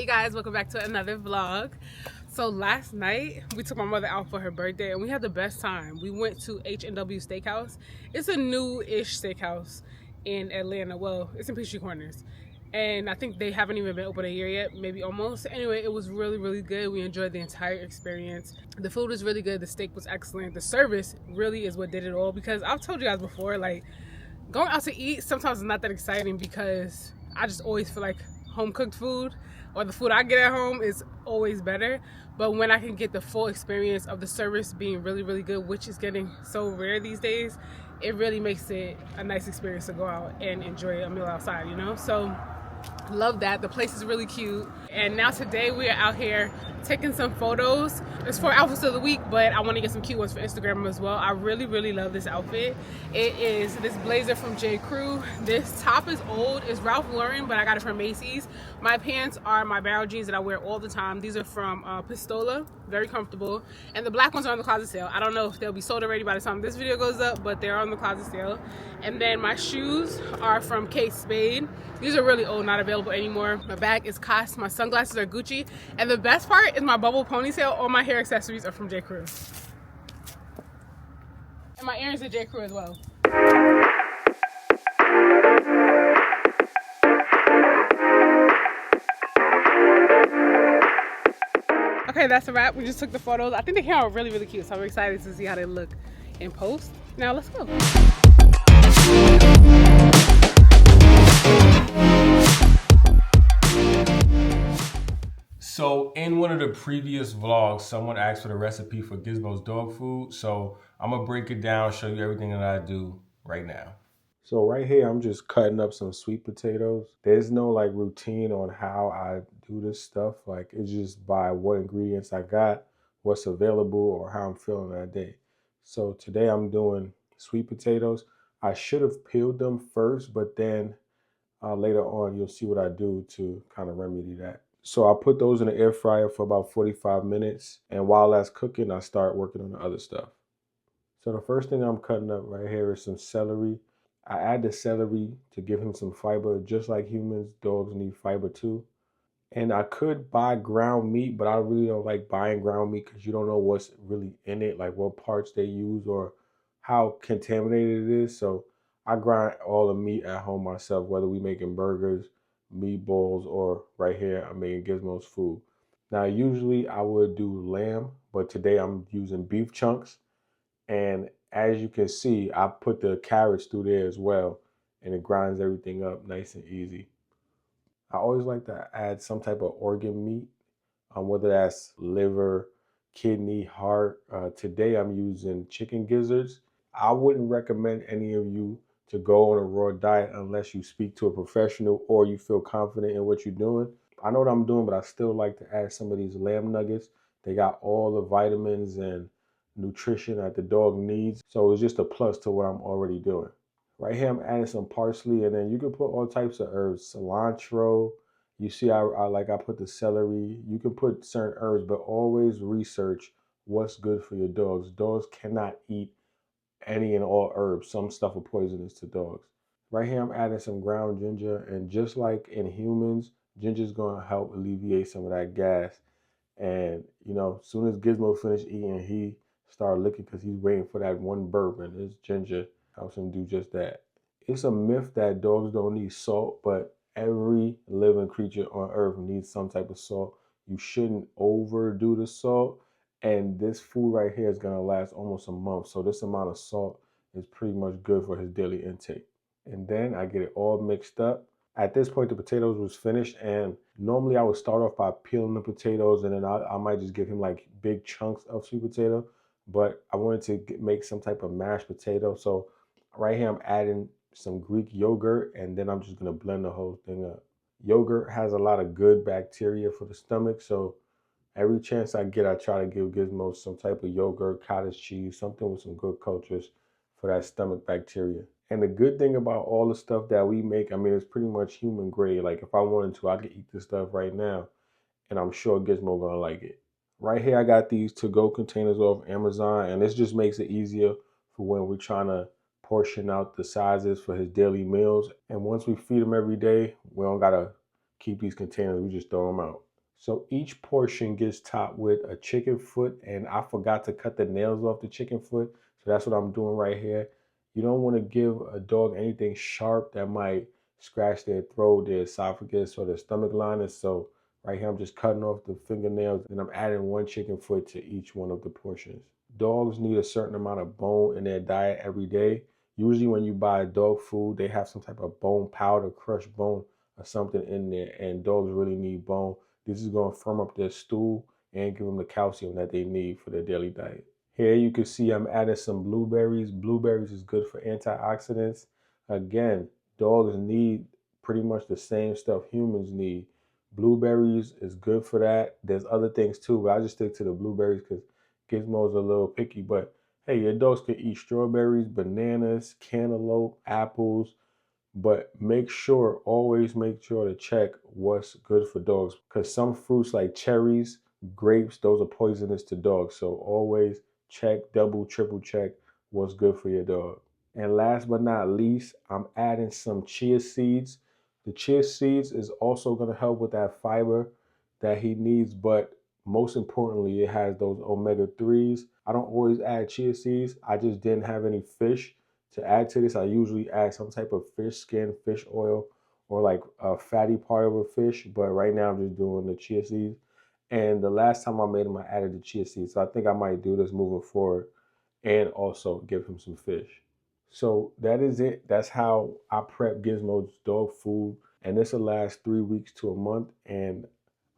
guys, welcome back to another vlog. So last night we took my mother out for her birthday and we had the best time. We went to H&W Steakhouse. It's a new-ish steakhouse in Atlanta. Well, it's in Peachtree Corners, and I think they haven't even been open a year yet, maybe almost. Anyway, it was really good. We enjoyed the entire experience. The food was really good, the steak was excellent, the service really is what did it all, because I've told you guys before, like, going out to eat sometimes is not that exciting because I just always feel like home cooked food or the food I get at home is always better. But when I can get the full experience of the service being really good, which is getting so rare these days, it really makes it a nice experience to go out and enjoy a meal outside, you know? So love that. The place is really cute. And now today we are out here taking some photos. It's for outfits of the week, but I want to get some cute ones for Instagram as well. I really love this outfit. It is this blazer from J. Crew. This top is old. It's Ralph Lauren, but I got it from Macy's. My pants are my barrel jeans that I wear all the time. These are from Pistola. Very comfortable. And the black ones are on the closet sale. I don't know if they'll be sold already by the time this video goes up, but they're on the closet sale. And then my shoes are from Kate Spade. These are really old, not available anymore. My bag is COS. My sunglasses are Gucci. And the best part is my bubble ponytail. All my hair accessories are from J. Crew. And my earrings are J. Crew as well. Okay, that's a wrap. We just took the photos. I think they came out really cute, so I'm excited to see how they look in post. Now let's go. So in one of the previous vlogs, someone asked for the recipe for Gizmo's dog food. So I'm gonna break it down, show you everything that I do right now. So right here, I'm just cutting up some sweet potatoes. There's no like routine on how I do this stuff. Like it's just by what ingredients I got, what's available, or how I'm feeling that day. So today I'm doing sweet potatoes. I should have peeled them first, but then later on, you'll see what I do to kind of remedy that. So I put those in the air fryer for about 45 minutes. And while that's cooking, I start working on the other stuff. So the first thing I'm cutting up right here is some celery. I add the celery to give him some fiber. Just like humans, dogs need fiber too. And I could buy ground meat, but I really don't like buying ground meat because you don't know what's really in it, like what parts they use or how contaminated it is. So I grind all the meat at home myself, whether we making burgers, meatballs, or right here, I'm making Gizmo's food. Now, usually I would do lamb, but today I'm using beef chunks. And as you can see, I put the carrots through there as well, and it grinds everything up nice and easy. I always like to add some type of organ meat, whether that's liver, kidney, heart. Today I'm using chicken gizzards. I wouldn't recommend any of you to go on a raw diet unless you speak to a professional or you feel confident in what you're doing. I know what I'm doing, but I still like to add some of these lamb nuggets. They got all the vitamins and nutrition that the dog needs. So it's just a plus to what I'm already doing. Right here, I'm adding some parsley, and then you can put all types of herbs, cilantro. You see, I put the celery. You can put certain herbs, but always research what's good for your dogs. Dogs cannot eat any and all herbs. Some stuff are poisonous to dogs. Right here, I'm adding some ground ginger, and just like in humans, ginger is going to help alleviate some of that gas. And, you know, as soon as Gizmo finished eating, he started licking because he's waiting for that one burp, and this ginger helps him do just that. It's a myth that dogs don't need salt, but every living creature on earth needs some type of salt. You shouldn't overdo the salt. And this food right here is gonna last almost a month. So this amount of salt is pretty much good for his daily intake. And then I get it all mixed up. At this point, the potatoes was finished, and normally I would start off by peeling the potatoes, and then I might just give him like big chunks of sweet potato, but I wanted to make some type of mashed potato. So right here, I'm adding some Greek yogurt, and then I'm just gonna blend the whole thing up. Yogurt has a lot of good bacteria for the stomach, so every chance I get, I try to give Gizmo some type of yogurt, cottage cheese, something with some good cultures for that stomach bacteria. And the good thing about all the stuff that we make, I mean, it's pretty much human grade. Like if I wanted to, I could eat this stuff right now, and I'm sure Gizmo gonna like it. Right here, I got these to-go containers off Amazon, and this just makes it easier for when we're trying to portion out the sizes for his daily meals. And once we feed him every day, we don't gotta keep these containers, we just throw them out. So each portion gets topped with a chicken foot, and I forgot to cut the nails off the chicken foot. So that's what I'm doing right here. You don't want to give a dog anything sharp that might scratch their throat, their esophagus, or their stomach lining. So right here, I'm just cutting off the fingernails and I'm adding one chicken foot to each one of the portions. Dogs need a certain amount of bone in their diet every day. Usually when you buy dog food, they have some type of bone powder, crushed bone or something in there, and dogs really need bone. This is going to firm up their stool and give them the calcium that they need for their daily diet. Here you can see I'm adding some blueberries. Blueberries is good for antioxidants. Again, dogs need pretty much the same stuff humans need. Blueberries is good for that. There's other things too, but I just stick to the blueberries because Gizmo's a little picky. But hey, your dogs can eat strawberries, bananas, cantaloupe, apples, but always make sure to check what's good for dogs, because some fruits like cherries, grapes, those are poisonous to dogs. So always check, double, triple check what's good for your dog. And last but not least, I'm adding some chia seeds. The chia seeds is also going to help with that fiber that he needs, but most importantly, it has those omega-3s. I don't always add chia seeds. I just didn't have any fish to add to this. I usually add some type of fish skin, fish oil, or like a fatty part of a fish. But right now I'm just doing the chia seeds. And the last time I made them, I added the chia seeds. So I think I might do this moving forward and also give him some fish. So that is it. That's how I prep Gizmo's dog food. And this will last 3 weeks to a month. And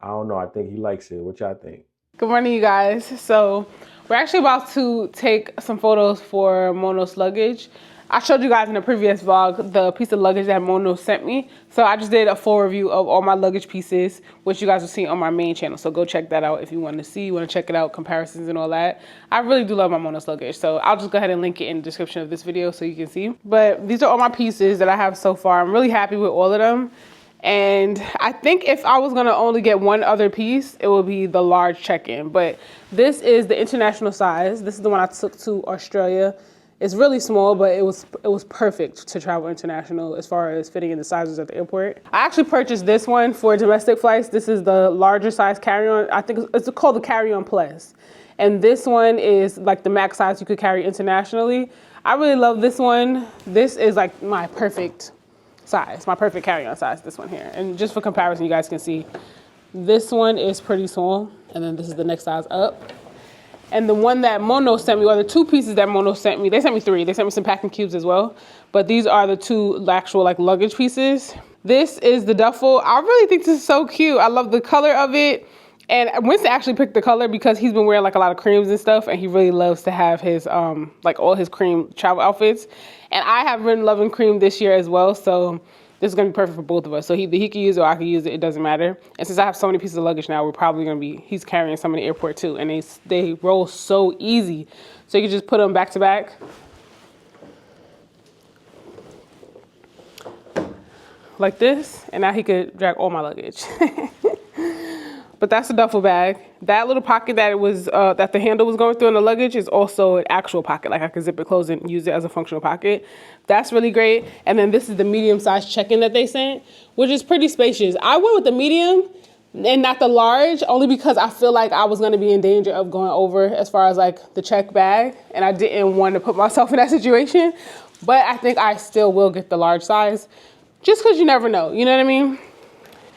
I don't know, I think he likes it. What y'all think? Good morning, you guys. So we're actually about to take some photos for Mono's luggage. I showed you guys in a previous vlog the piece of luggage that Mono sent me. So I just did a full review of all my luggage pieces, which you guys will see on my main channel. So go check that out if you want to see, you want to check it out, comparisons and all that. I really do love my Mono's luggage. So I'll just go ahead and link it in the description of this video so you can see. But these are all my pieces that I have so far. I'm really happy with all of them. And I think if I was gonna only get one other piece, it would be the large check-in. But this is the international size. This is the one I took to Australia. It's really small, but it was perfect to travel international as far as fitting in the sizes at the airport. I actually purchased this one for domestic flights. This is the larger size carry-on. I think it's called the carry-on plus. And this one is like the max size you could carry internationally. I really love this one. This is like my perfect size, my perfect carry-on size, this one here. And just for comparison, you guys can see this one is pretty small, and then this is the next size up. And the one that Mono sent me, or the two pieces that Mono sent me, they sent me three. They sent me some packing cubes as well, but these are the two actual like luggage pieces. This is the duffel. I really think this is so cute. I love the color of it. And Winston actually picked the color because he's been wearing like a lot of creams and stuff, and he really loves to have his like all his cream travel outfits. And I have been loving cream this year as well, so this is gonna be perfect for both of us. So he can use it or I can use it, it doesn't matter. And since I have so many pieces of luggage now, we're probably gonna be, he's carrying some in the airport too, and they roll so easy. So you can just put them back to back. Like this, and now he could drag all my luggage. But that's the duffel bag. That little pocket that it was that the handle was going through in the luggage is also an actual pocket. Like I could zip it closed and use it as a functional pocket. That's really great. And then this is the medium-sized check-in that they sent, which is pretty spacious. I went with the medium and not the large, only because I feel like I was gonna be in danger of going over as far as like the check bag, and I didn't want to put myself in that situation. But I think I still will get the large size, just because you never know, you know what I mean?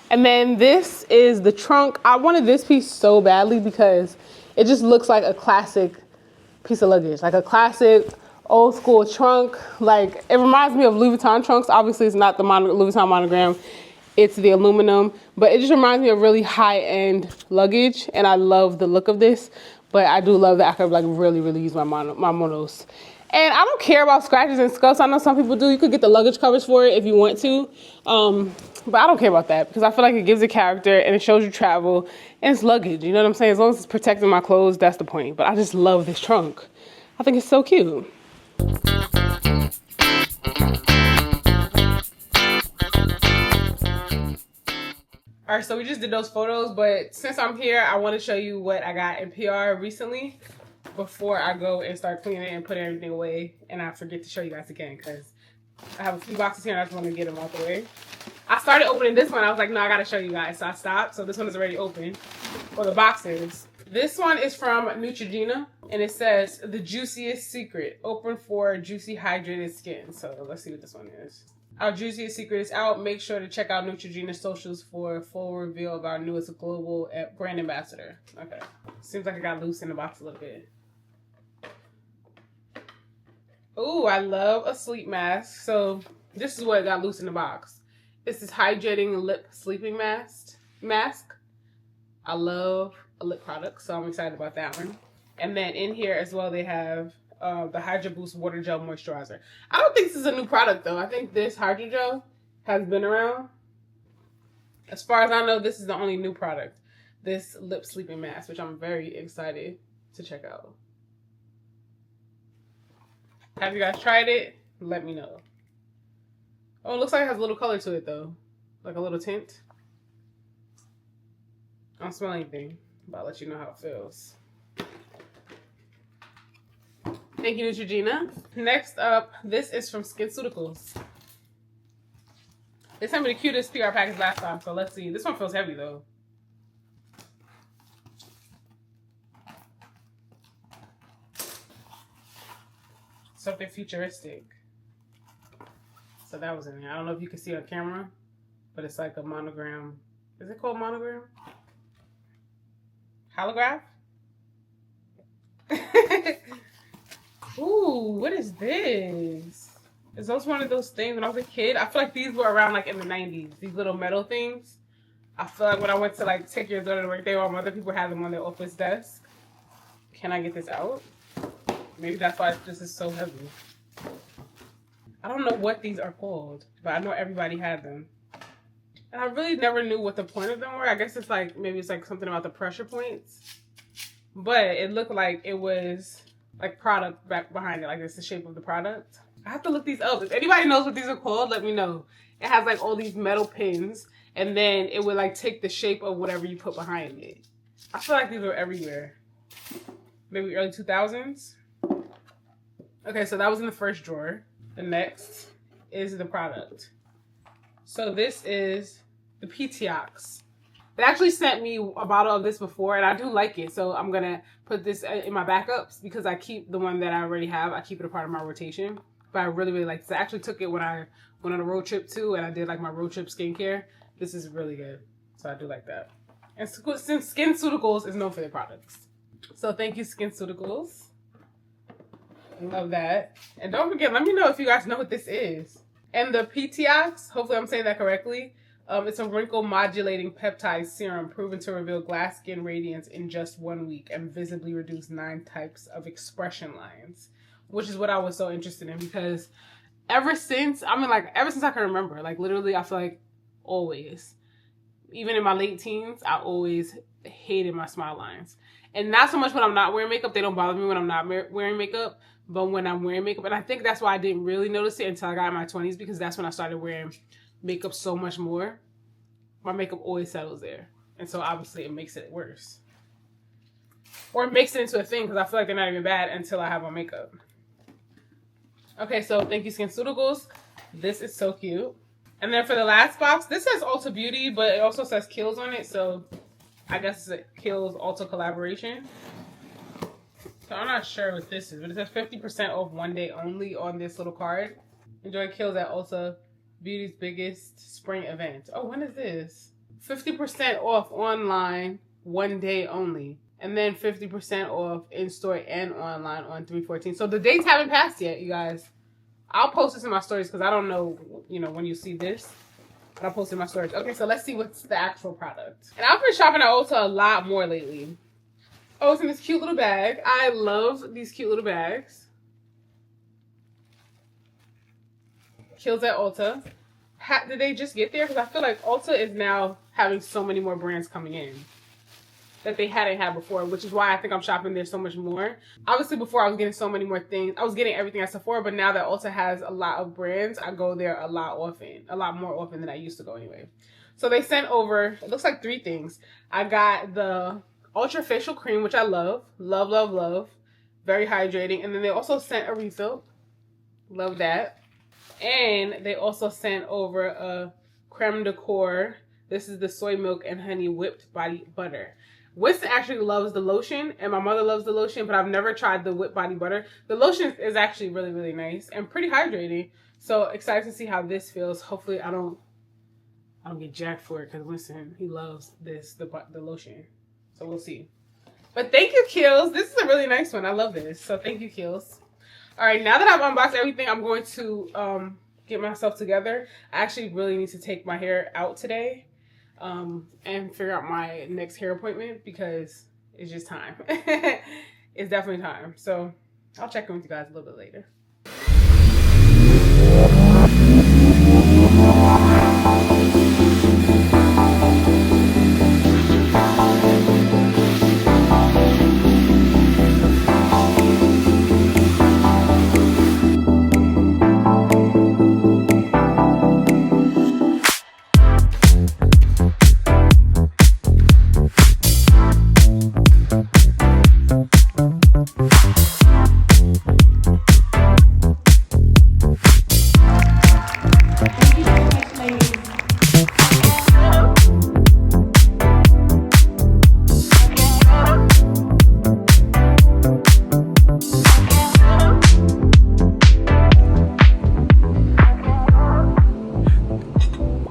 And then this is the trunk. I wanted this piece so badly because it just looks like a classic piece of luggage, like a classic old school trunk. Like it reminds me of Louis Vuitton trunks. Obviously it's not the Louis Vuitton monogram, it's the aluminum, but it just reminds me of really high-end luggage, and I love the look of this. But I do love that I could like really use my Monos. And I don't care about scratches and scuffs. I know some people do. You could get the luggage covers for it if you want to. But I don't care about that because I feel like it gives it character and it shows you travel and it's luggage. You know what I'm saying? As long as it's protecting my clothes, that's the point. But I just love this trunk. I think it's so cute. All right, so we just did those photos, but since I'm here, I want to show you what I got in PR recently before I go and start cleaning and putting everything away and I forget to show you guys again because I have a few boxes here and I just want to get them out the way. I started opening this one. I was like, no, I gotta show you guys. So I stopped. So this one is already open. Or the box is. This one is from Neutrogena. And it says, the juiciest secret. Open for juicy, hydrated skin. So let's see what this one is. Our juiciest secret is out. Make sure to check out Neutrogena socials for a full reveal of our newest global brand ambassador. Okay. Seems like it got loose in the box a little bit. Ooh, I love a sleep mask. So this is what got loose in the box. This is hydrating lip sleeping mask. I love a lip product, so I'm excited about that one. And then in here as well, they have the Hydro Boost Water Gel Moisturizer. I don't think this is a new product though. I think this Hydro Gel has been around. As far as I know, this is the only new product. This lip sleeping mask, which I'm very excited to check out. Have you guys tried it? Let me know. Oh, it looks like it has a little color to it though. Like a little tint. I don't smell anything, but I'll let you know how it feels. Thank you, Neutrogena. Next up, this is from SkinCeuticals. They sent me the cutest PR package last time, so let's see. This one feels heavy though. Something futuristic. So that was in there. I don't know if you can see on camera, but it's like a monogram. Is it called monogram? Holograph? Ooh, what is this? Is those one of those things when I was a kid? I feel like these were around like in the 90s. These little metal things. I feel like when I went to like take your daughter to work there, other people had them on their office desk. Can I get this out? Maybe that's why this is so heavy. I don't know what these are called, but I know everybody had them. And I really never knew what the point of them were. I guess it's like, maybe it's like something about the pressure points. But it looked like it was like product back behind it. Like it's the shape of the product. I have to look these up. If anybody knows what these are called, let me know. It has like all these metal pins. And then it would like take the shape of whatever you put behind it. I feel like these were everywhere. Maybe early 2000s. Okay, so that was in the first drawer. The next is the product. So this is the PTOX. They actually sent me a bottle of this before, and I do like it. So I'm going to put this in my backups because I keep the one that I already have. I keep it a part of my rotation. But I really, really like this. I actually took it when I went on a road trip too, and I did like my road trip skincare. This is really good. So I do like that. And since SkinCeuticals is known for their products. So thank you, SkinCeuticals. I love that. And don't forget, let me know if you guys know what this is. And the PTOX, hopefully I'm saying that correctly. It's a wrinkle modulating peptide serum proven to reveal glass skin radiance in just 1 week and visibly reduce 9 types of expression lines, which is what I was so interested in because ever since I can remember, like literally I feel like always, even in my late teens, I always hated my smile lines. And not so much when I'm not wearing makeup. They don't bother me when I'm not wearing makeup. But when I'm wearing makeup, and I think that's why I didn't really notice it until I got in my 20s because that's when I started wearing makeup so much more. My makeup always settles there. And so obviously it makes it worse. Or it makes it into a thing because I feel like they're not even bad until I have on makeup. Okay, so thank you, SkinCeuticals. This is so cute. And then for the last box, this says Ulta Beauty, but it also says Kiehl's on it. So I guess it's a Kiehl's Ulta collaboration. So I'm not sure what this is, but it says 50% off 1 day only on this little card. Enjoy Kiehl's at Ulta Beauty's biggest spring event. Oh, when is this? 50% off online 1 day only. And then 50% off in-store and online on 3/14. So the dates haven't passed yet, you guys. I'll post this in my stories because I don't know, when you see this. But I'll post it in my stories. Okay, so let's see what's the actual product. And I've been shopping at Ulta a lot more lately. Oh, it's in this cute little bag. I love these cute little bags. Kiehl's at Ulta. Did they just get there? Because I feel like Ulta is now having so many more brands coming in that they hadn't had before, which is why I think I'm shopping there so much more. Obviously, before I was getting so many more things. I was getting everything at Sephora, but now that Ulta has a lot of brands, I go there a lot more often than I used to go anyway. So they sent over, it looks like 3 things. I got the Ultra Facial Cream, which I love. Love, love, love. Very hydrating. And then they also sent a refill. Love that. And they also sent over a creme de coeur. This is the soy milk and honey whipped body butter. Winston actually loves the lotion, and my mother loves the lotion, but I've never tried the whipped body butter. The lotion is actually really, really nice and pretty hydrating. So excited to see how this feels. Hopefully I don't get jacked for it, because Winston, he loves the lotion. So we'll see. But thank you, Kills. This is a really nice one. I love this. So thank you, Kills. All right, now that I've unboxed everything, I'm going to get myself together. I actually really need to take my hair out today and figure out my next hair appointment, because it's just time. It's definitely time. So I'll check in with you guys a little bit later.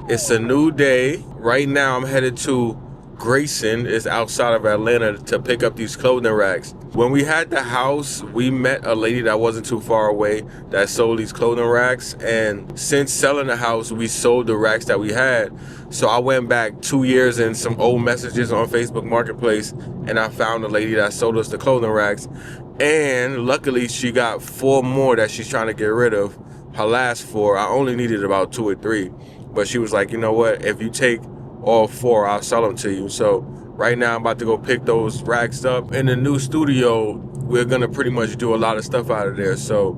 It's a new day. Right now I'm headed to Grayson. It's outside of Atlanta to pick up these clothing racks. When we had the house, we met a lady that wasn't too far away that sold these clothing racks. And since selling the house, we sold the racks that we had. So I went back 2 years in some old messages on Facebook Marketplace, and I found a lady that sold us the clothing racks. And luckily she got 4 more that she's trying to get rid of. Her last 4, I only needed about 2 or 3. But she was like, you know what, if you take all 4, I'll sell them to you. So right now I'm about to go pick those racks up. In the new studio, we're gonna pretty much do a lot of stuff out of there. So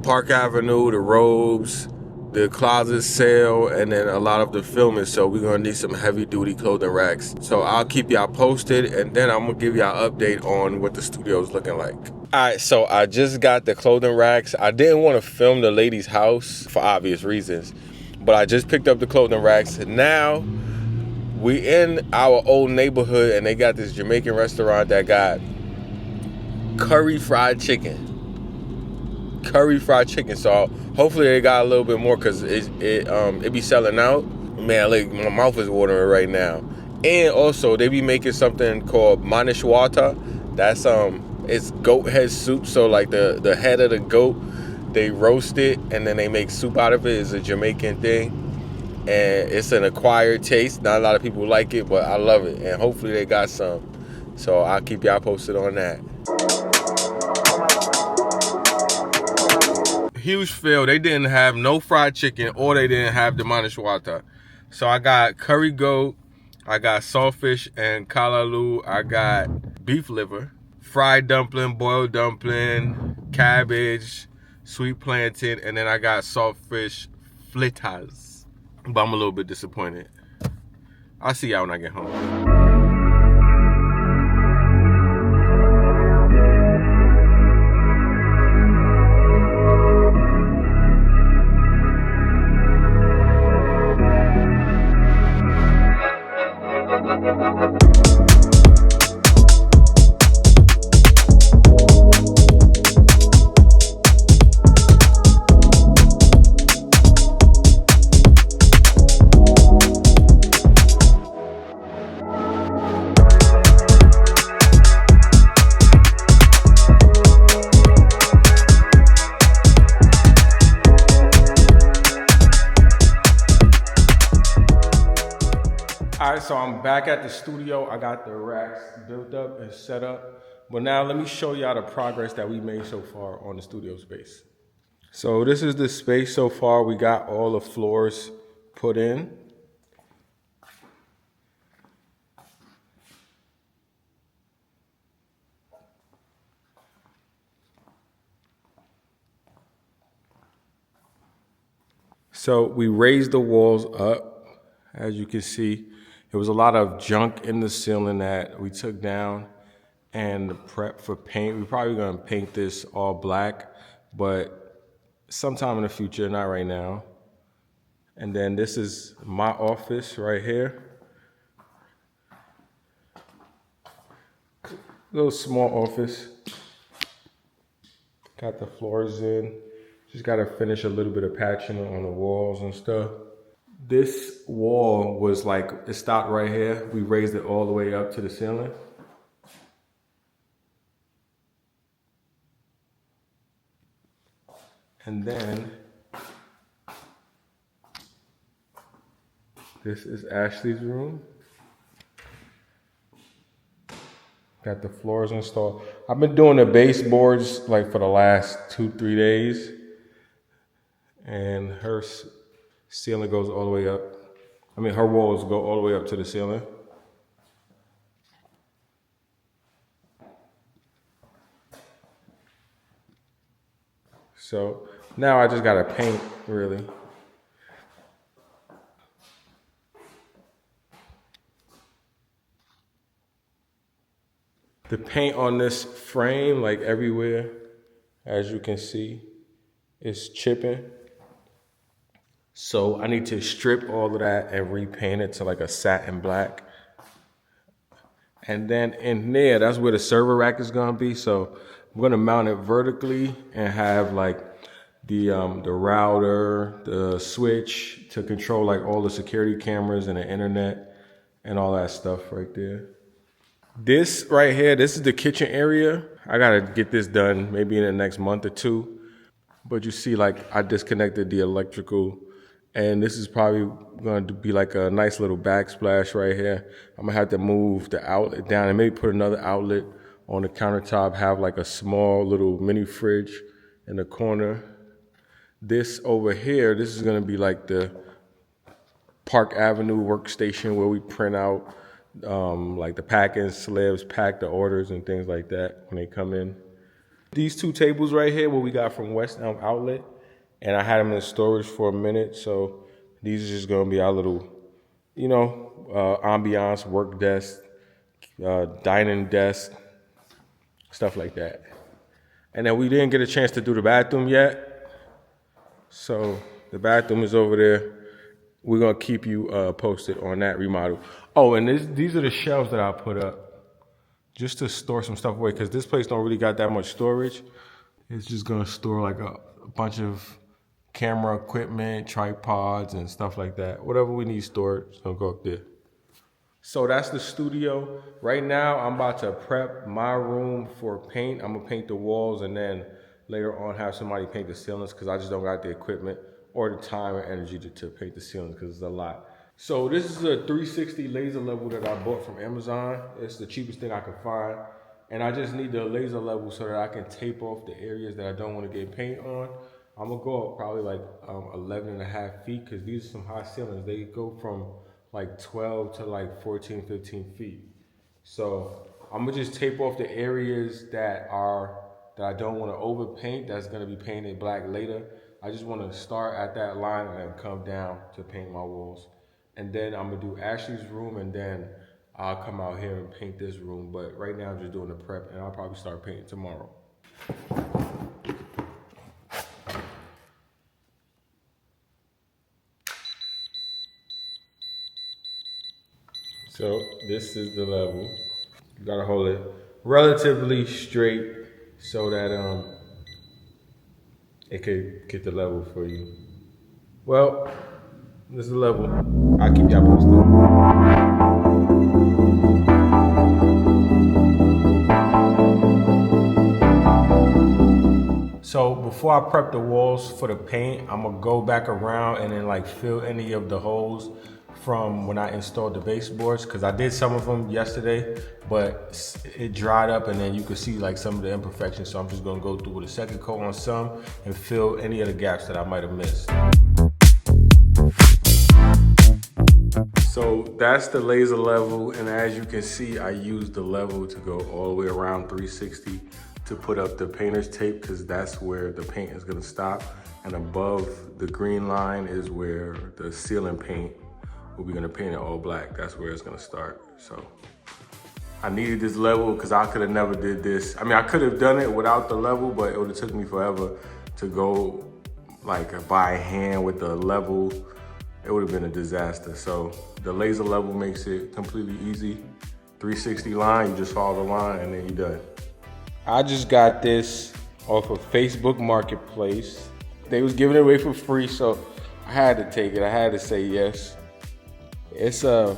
Park Avenue, the robes, the closet sale, and then a lot of the filming. So we're gonna need some heavy duty clothing racks. So I'll keep y'all posted, and then I'm gonna give y'all an update on what the studio's looking like. All right, so I just got the clothing racks. I didn't want to film the lady's house for obvious reasons, but I just picked up the clothing racks. Now we in our old neighborhood, and they got this Jamaican restaurant that got curry fried chicken. So hopefully they got a little bit more, because it be selling out. Man, like, my mouth is watering right now. And also they be making something called manishwata. That's it's goat head soup. So like the head of the goat, they roast it and then they make soup out of it. It's a Jamaican thing, and it's an acquired taste. Not a lot of people like it, but I love it, and hopefully they got some. So I'll keep y'all posted on that. Huge fail. They didn't have no fried chicken, or they didn't have the manishwata. So I got curry goat, I got saltfish and kalaloo, I got beef liver, fried dumpling, boiled dumpling, cabbage, sweet plantain, and then I got saltfish fritas. But I'm a little bit disappointed. I'll see y'all when I get home. All right, so I'm back at the studio. I got the racks built up and set up. But now let me show y'all the progress that we made so far on the studio space. So this is the space so far. We got all the floors put in. So we raised the walls up, as you can see. There was a lot of junk in the ceiling that we took down, and the prep for paint. We're probably gonna paint this all black, but sometime in the future, not right now. And then this is my office right here. Little small office. Got the floors in. Just gotta finish a little bit of patching on the walls and stuff. This wall was like, it stopped right here. We raised it all the way up to the ceiling. And then this is Ashley's room. Got the floors installed. I've been doing the baseboards like for the last 2-3 days. And her ceiling goes all the way up. I mean, her walls go all the way up to the ceiling. So now I just gotta paint, really. The paint on this frame, like everywhere, as you can see, is chipping. So I need to strip all of that and repaint it to like a satin black. And then in there, that's where the server rack is gonna be. So I'm gonna mount it vertically and have like the router, the switch to control like all the security cameras and the internet and all that stuff right there. This right here, this is the kitchen area. I gotta get this done maybe in the next month or two. But you see, like, I disconnected the electrical, and this is probably going to be like a nice little backsplash right here. I'm gonna have to move the outlet down and maybe put another outlet on the countertop, have like a small little mini fridge in the corner. This over here, this is gonna be like the Park Avenue workstation where we print out like the packing slips, pack the orders and things like that when they come in. These two tables right here, what we got from West Elm Outlet, and I had them in storage for a minute, so these are just gonna be our little, you know, ambiance, work desk, dining desk, stuff like that. And then we didn't get a chance to do the bathroom yet, so the bathroom is over there. We're gonna keep you posted on that remodel. Oh, and these are the shelves that I put up just to store some stuff away, because this place don't really got that much storage. It's just gonna store like a bunch of camera equipment, tripods, and stuff like that. Whatever we need stored, it's gonna go up there. So that's the studio. Right now, I'm about to prep my room for paint. I'm gonna paint the walls and then later on have somebody paint the ceilings, because I just don't got the equipment or the time or energy to paint the ceilings, because it's a lot. So this is a 360 laser level that I bought from Amazon. It's the cheapest thing I could find. And I just need the laser level so that I can tape off the areas that I don't want to get paint on. I'm gonna go up probably like 11.5 feet, because these are some high ceilings. They go from like 12 to like 14, 15 feet. So I'm gonna just tape off the areas that I don't want to overpaint, that's gonna be painted black later. I just want to start at that line and then come down to paint my walls. And then I'm gonna do Ashley's room, and then I'll come out here and paint this room. But right now I'm just doing the prep, and I'll probably start painting tomorrow. So this is the level. You gotta hold it relatively straight so that it could get the level for you. Well, this is the level. I'll keep y'all posted. So before I prep the walls for the paint, I'm gonna go back around and then like fill any of the holes from when I installed the baseboards, because I did some of them yesterday, but it dried up and then you could see like some of the imperfections. So I'm just gonna go through with a second coat on some and fill any of the gaps that I might have missed. So that's the laser level, and as you can see, I used the level to go all the way around 360 to put up the painter's tape, because that's where the paint is gonna stop. And above the green line is where the ceiling paint, we're gonna paint it all black. That's where it's gonna start. So I needed this level because I could have never did this. I mean, I could have done it without the level, but it would have took me forever to go like by hand with the level it would have been a disaster. So the laser level makes it completely easy. 360 line, you just follow the line and then you're done. I just got this off of Facebook Marketplace. They was giving it away for free, so I had to take it. I had to say yes. It's a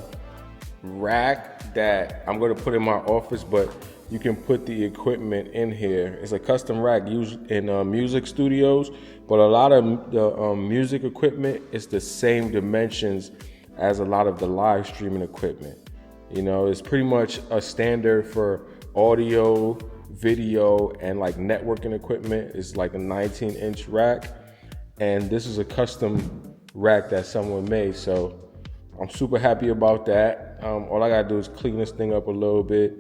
rack that I'm gonna put in my office, but you can put the equipment in here. It's a custom rack used in music studios, but a lot of the music equipment is the same dimensions as a lot of the live streaming equipment. You know, it's pretty much a standard for audio, video, and like networking equipment. It's like a 19-inch rack, and this is a custom rack that someone made, so I'm super happy about that. All I gotta do is clean this thing up a little bit,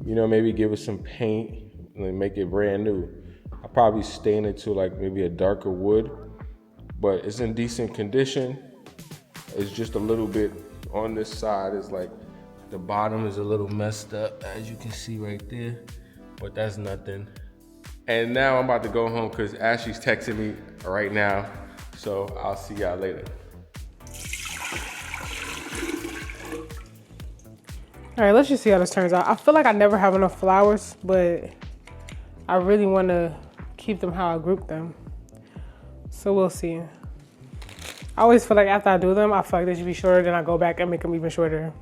you know, maybe give it some paint and make it brand new. I'll probably stain it to like maybe a darker wood, but it's in decent condition. It's just a little bit on this side. It's like the bottom is a little messed up, as you can see right there, but that's nothing. And now I'm about to go home because Ashley's texting me right now, so I'll see y'all later. All right, let's just see how this turns out. I feel like I never have enough flowers, but I really want to keep them how I group them. So we'll see. I always feel like after I do them, I feel like they should be shorter, then I go back and make them even shorter.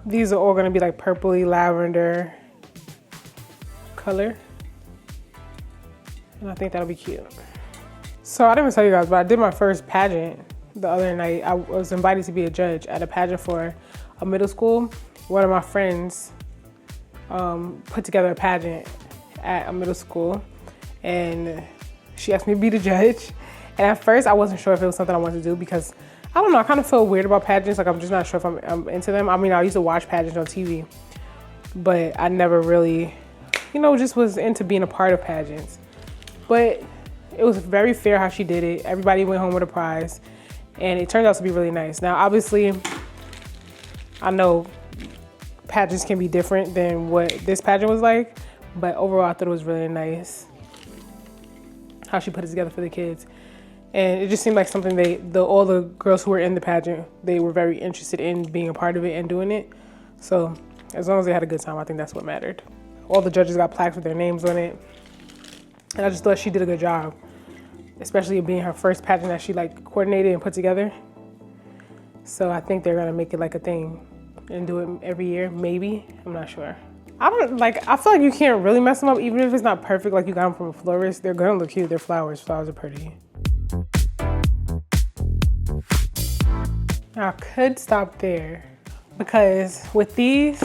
These are all gonna be like purpley lavender color. And I think that'll be cute. So I didn't even tell you guys, but I did my first pageant the other night. I was invited to be a judge at a pageant for a middle school. One of my friends put together a pageant at a middle school, and she asked me to be the judge. And at first I wasn't sure if it was something I wanted to do because I don't know, I kind of feel weird about pageants. Like I'm just not sure if I'm into them. I mean, I used to watch pageants on TV, but I never really, you know, just was into being a part of pageants. But it was very fair how she did it. Everybody went home with a prize, and it turned out to be really nice. Now, obviously, I know pageants can be different than what this pageant was like, but overall, I thought it was really nice how she put it together for the kids. And it just seemed like something all the girls who were in the pageant, they were very interested in being a part of it and doing it. So as long as they had a good time, I think that's what mattered. All the judges got plaques with their names on it. And I just thought she did a good job, especially being her first pageant that she like coordinated and put together. So I think they're gonna make it like a thing and do it every year, maybe, I'm not sure. I feel like you can't really mess them up, even if it's not perfect, like you got them from a florist, they're gonna look cute, they're flowers, flowers are pretty. I could stop there because with these,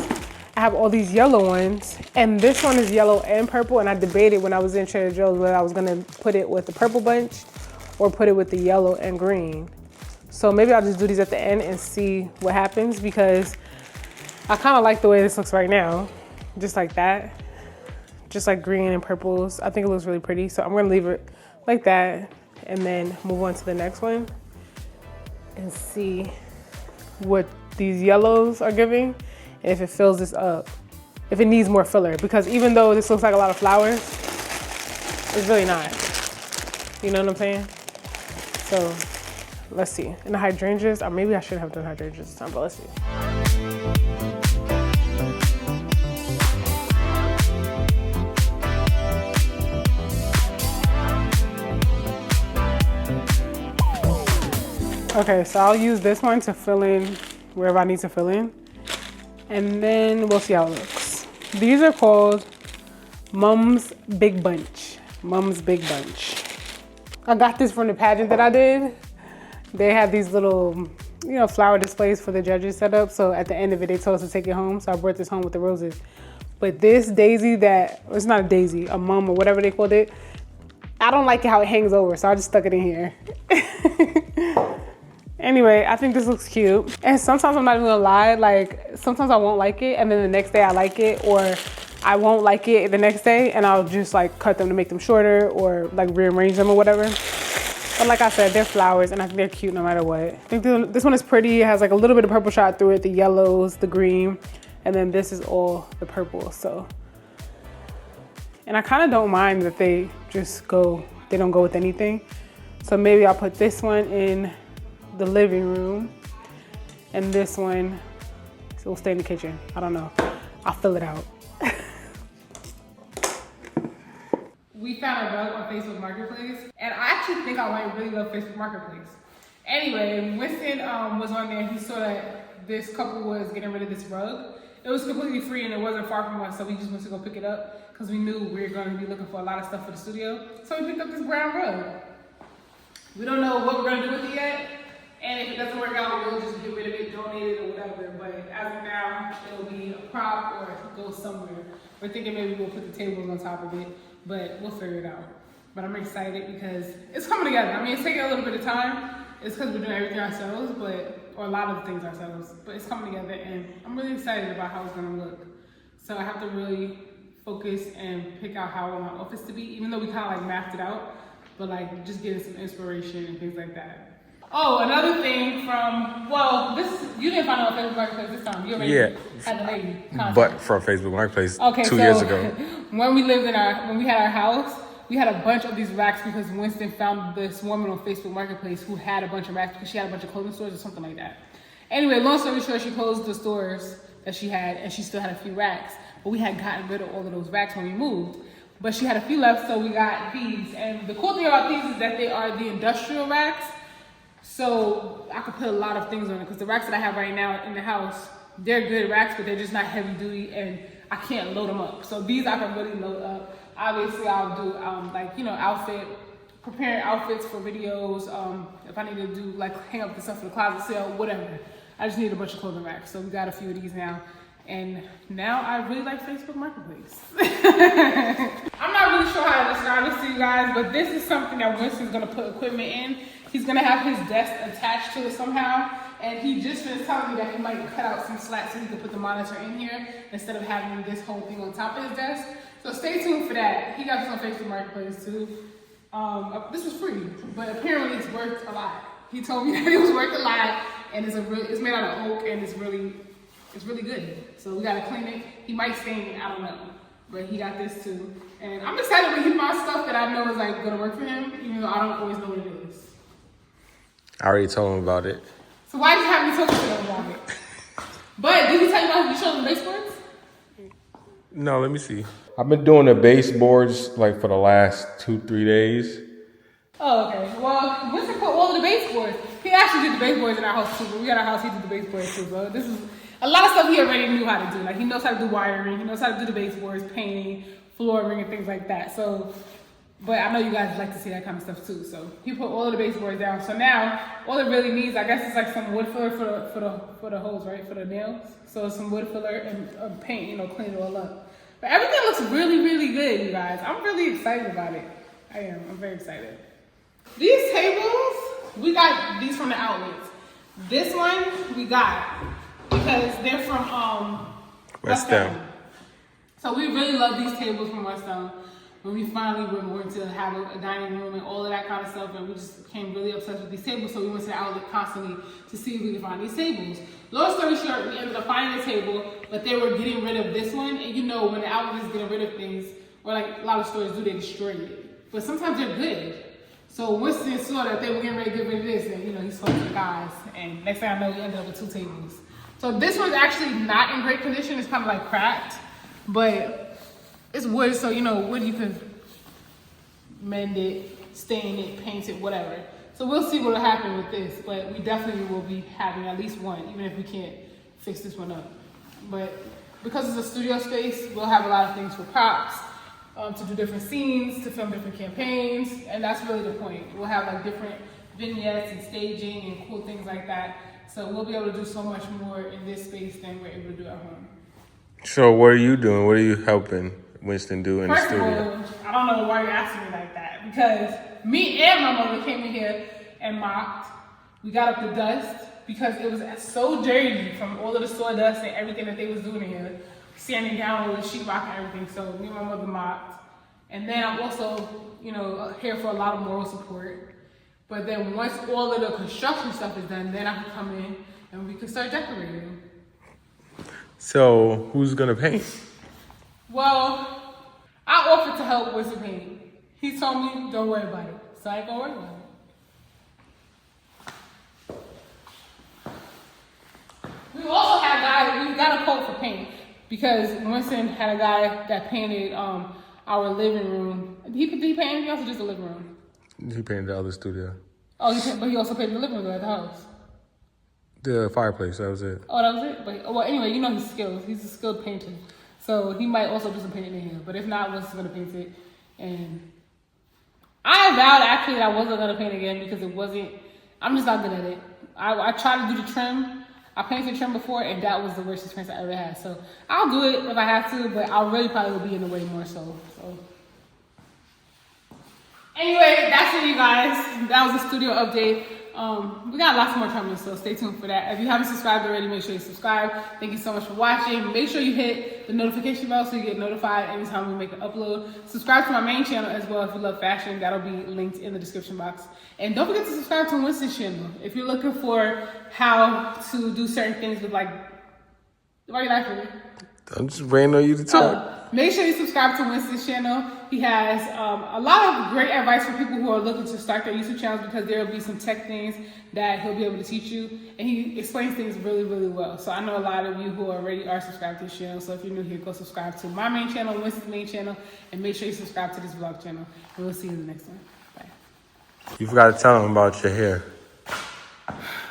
I have all these yellow ones, and this one is yellow and purple, and I debated when I was in Trader Joe's whether I was gonna put it with the purple bunch or put it with the yellow and green. So maybe I'll just do these at the end and see what happens, because I kind of like the way this looks right now, just like that, just like green and purples. I think it looks really pretty, so I'm gonna leave it like that and then move on to the next one and see what these yellows are giving and if it fills this up, if it needs more filler, because even though this looks like a lot of flowers, it's really not. You know what I'm saying? So let's see. And the hydrangeas, or maybe I should have done hydrangeas this time, but let's see. Okay, so I'll use this one to fill in wherever I need to fill in, and then we'll see how it looks. These are called Mom's Big Bunch. Mom's Big Bunch. I got this from the pageant that I did. They had these little, flower displays for the judges set up. So at the end of it, they told us to take it home. So I brought this home with the roses. But this daisy it's not a daisy, a mum or whatever they called it, I don't like it how it hangs over. So I just stuck it in here. Anyway, I think this looks cute. And sometimes I'm not even gonna lie, sometimes I won't like it and then the next day I like it, or I won't like it the next day and I'll just cut them to make them shorter or rearrange them or whatever. But like I said, they're flowers and I think they're cute no matter what. I think this one is pretty. It has a little bit of purple shot through it, the yellows, the green, and then this is all the purple, so. And I kind of don't mind that they don't go with anything. So maybe I'll put this one in the living room. And this one will stay in the kitchen. I don't know. I'll fill it out. We found a rug on Facebook Marketplace, and I actually think I might really love Facebook Marketplace. Anyway, Winston was on there. He saw that this couple was getting rid of this rug. It was completely free and it wasn't far from us, so we just went to go pick it up because we knew we were going to be looking for a lot of stuff for the studio. So we picked up this brown rug. We don't know what we're going to do with it yet, and if it doesn't work out, we'll just get rid of it, donate it, or whatever. But as of now, it'll be a prop or go somewhere. We're thinking maybe we'll put the tables on top of it, but we'll figure it out. But I'm excited because it's coming together. I mean, it's taking a little bit of time. It's because we're doing everything ourselves, or a lot of things ourselves, but it's coming together, and I'm really excited about how it's gonna look. So I have to really focus and pick out how I want my office to be, even though we kind of like mapped it out, but like just getting some inspiration and things like that. Oh, another thing from, well, you didn't find out on Facebook Marketplace this time. You already had the lady contact. But from Facebook Marketplace okay, 2 years ago. When we had our house, we had a bunch of these racks because Winston found this woman on Facebook Marketplace who had a bunch of racks because she had a bunch of clothing stores or something like that. Anyway, long story short, she closed the stores that she had and she still had a few racks. But we had gotten rid of all of those racks when we moved. But she had a few left, so we got these. And the cool thing about these is that they are the industrial racks. So I could put a lot of things on it because the racks that I have right now in the house, they're good racks, but they're just not heavy duty and I can't load them up. So these I can really load up. Obviously, I'll do preparing outfits for videos. If I need to do hang up the stuff for the closet sale, whatever. I just need a bunch of clothing racks. So we got a few of these now. And now I really like Facebook Marketplace. I'm not really sure how to describe this to you guys, but this is something that Winston's gonna put equipment in. He's gonna have his desk attached to it somehow. And he just was telling me that he might cut out some slats so he could put the monitor in here instead of having this whole thing on top of his desk. So stay tuned for that. He got this on Facebook Marketplace too. This was free, but apparently it's worth a lot. He told me that it was worth a lot, and it's made out of oak, and it's really good. So we gotta clean it. He might stain it, I don't know, but he got this too. And I'm excited when he finds stuff that I know is gonna work for him, even though I don't always know what it is. I already told him about it. So why did you have me talk to him about it? But did he tell you about you showed him baseboards? No, let me see. I've been doing the baseboards for the last 2-3 days. Oh, okay. Well, Winston put all of the baseboards. He actually did the baseboards in our house too, but we got our house, he did the baseboards too. So this is a lot of stuff he already knew how to do. He knows how to do wiring, he knows how to do the baseboards, painting, flooring, and things like that. So, but I know you guys like to see that kind of stuff too. So he put all of the baseboards down. So now all it really needs, I guess, is some wood filler for the holes, right? For the nails. So some wood filler and paint, clean it all up. But everything looks really, really good, you guys. I'm really excited about it. I am. I'm very excited. These tables, we got these from the outlets. This one we got because they're from West Elm. So we really love these tables from West Elm. When we finally were going to have a dining room and all of that kind of stuff, and we just became really obsessed with these tables, so we went to the outlet constantly to see if we could find these tables. Long story short, we ended up finding a table, but they were getting rid of this one, and when the outlet is getting rid of things, or a lot of stores do, they destroy it. But sometimes they're good. So Winston saw that they were getting ready to get rid of this, and he spoke to the guys, and next thing I know, we ended up with 2 tables. So this one's actually not in great condition, it's kind of cracked, but it's wood, so wood you can mend it, stain it, paint it, whatever. So we'll see what'll happen with this, but we definitely will be having at least one, even if we can't fix this one up. But because it's a studio space, we'll have a lot of things for props, to do different scenes, to film different campaigns, and that's really the point. We'll have different vignettes and staging and cool things like that. So we'll be able to do so much more in this space than we're able to do at home. So what are you doing? What are you helping Winston do in the studio? First of all, I don't know why you're asking me like that, because me and my mother came in here and mopped. We got up the dust because it was so dirty from all of the sawdust and everything that they was doing in here, sanding down all the sheetrock and everything. So me and my mother mopped. And then I'm also, here for a lot of moral support. But then once all of the construction stuff is done, then I can come in and we can start decorating. So who's gonna paint? Well, I offered to help with some painting. He told me, don't worry about it. So I ain't gonna worry about it. We also had a guy, we got a quote for paint because Winston had a guy that painted our living room. He painted anything else or just the living room? He painted the other studio. Oh, but he also painted the living room at the house. The fireplace, that was it. Oh, that was it? But, well, anyway, you know his skills. He's a skilled painter. So he might also do some painting in here. But if not, Winston's going to paint it. And I vowed actually that I wasn't going to paint again because it wasn't, I'm just not good at it. I tried to do the trim. I painted trim before, and that was the worst experience I ever had. So I'll do it if I have to, but I really probably will be in the way more so. Anyway, that's it, you guys. That was a studio update. We got lots more coming, so stay tuned for that. If you haven't subscribed already, make sure you subscribe. Thank you so much for watching. Make sure you hit the notification bell so you get notified anytime we make an upload. Subscribe to my main channel as well if you love fashion. That'll be linked in the description box. And don't forget to subscribe to Winston's channel. If you're looking for how to do certain things with like, why are you laughing? I'm just waiting on you to talk. Make sure you subscribe to Winston's channel. He has a lot of great advice for people who are looking to start their YouTube channels because there will be some tech things that he'll be able to teach you. And he explains things really, really well. So I know a lot of you who already are subscribed to his channel. So if you're new here, go subscribe to my main channel, Winston's main channel, and make sure you subscribe to this vlog channel. And we'll see you in the next one. Bye. You forgot to tell him about your hair.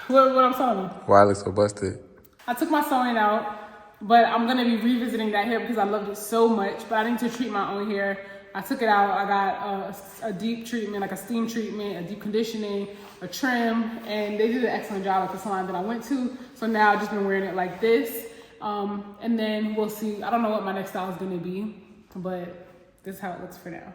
What I'm telling you? Why it looks so busted? I took my sewing out, but I'm going to be revisiting that hair because I loved it so much. But I need to treat my own hair. I took it out. I got a deep treatment, like a steam treatment, a deep conditioning, a trim, and they did an excellent job at the salon that I went to. So now I've just been wearing it like this. And then we'll see. I don't know what my next style is going to be, but this is how it looks for now.